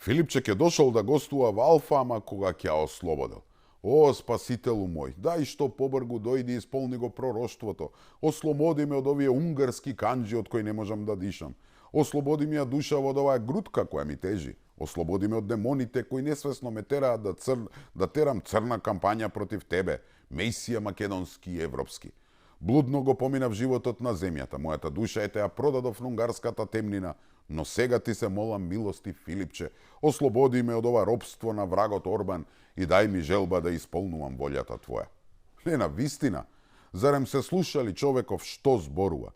Филипче ќе дошол да гостува во Алфа, ама кога ќе ја ослободил. О, спасителу мој, дај што побргу дојди и исполни го пророштвото. Ослободи ме од овие унгарски канџи од кои не можам да дишам. Ослободи ми ја душа од оваа грудка која ми тежи. Ослободи ме од демоните кои несвесно ме тераат да терам црна кампања против тебе, Месија македонски и европски. Блудно го поминав животот на земјата, мојата душа ја продадов на унгарската темнина, но сега ти се молам милости, Филипче, ослободи ме од ова робство на врагот Орбан и дај ми желба да исполнувам волјата твоја. Лена, вистина, зарем се слушали човеков што зборува?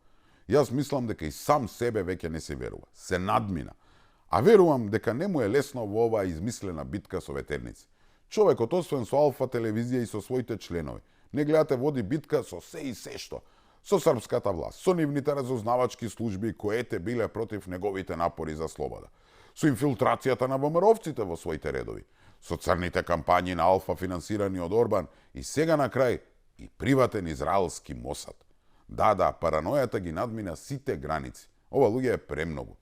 Јас мислам дека и сам себе веќе не се верува, се надмина. А верувам дека не му е лесно во оваа измислена битка со ветерници. Човекот, освен со Алфа телевизија и со своите членови, не гледате води битка со се и се што. Со српската власт, со нивните разузнавачки служби кои биле против неговите напори за слобода, со инфилтрацијата на ВМРО-вците во своите редови, со црните кампањи на Алфа финансирани од Орбан и сега на крај и приватен израелски Мосад. Да, паранојата ги надмина сите граници. Ова луѓе е премногу.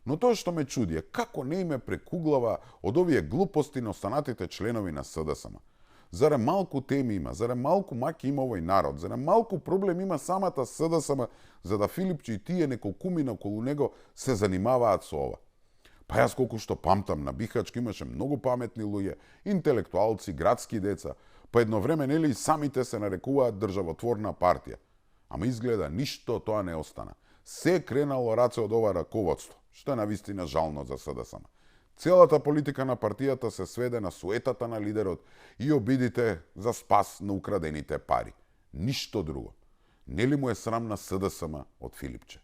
Но тоа што ме чуди е како не име прекуглава од овие глупости на останатите членови на СДСМ. Зарем малку теми има, зарем малку маки има овој народ, зарем малку проблем има самата СДСМ, за да Филипче и тие неколкумина околу него се занимаваат со ова. Па јас колку што памтам, на Бихачки имаше многу паметни луѓе, интелектуалци, градски деца, па едно време нели и самите се нарекуваат државотворна партија. Ама изгледа ништо тоа не остана. Се кренало раце од ова раководство, што е навистина жално за СДСМ. Целата политика на партијата се сведе на суетата на лидерот и обидите за спас на украдените пари. Ништо друго. Нели му е срам на СДСМ од Филипче?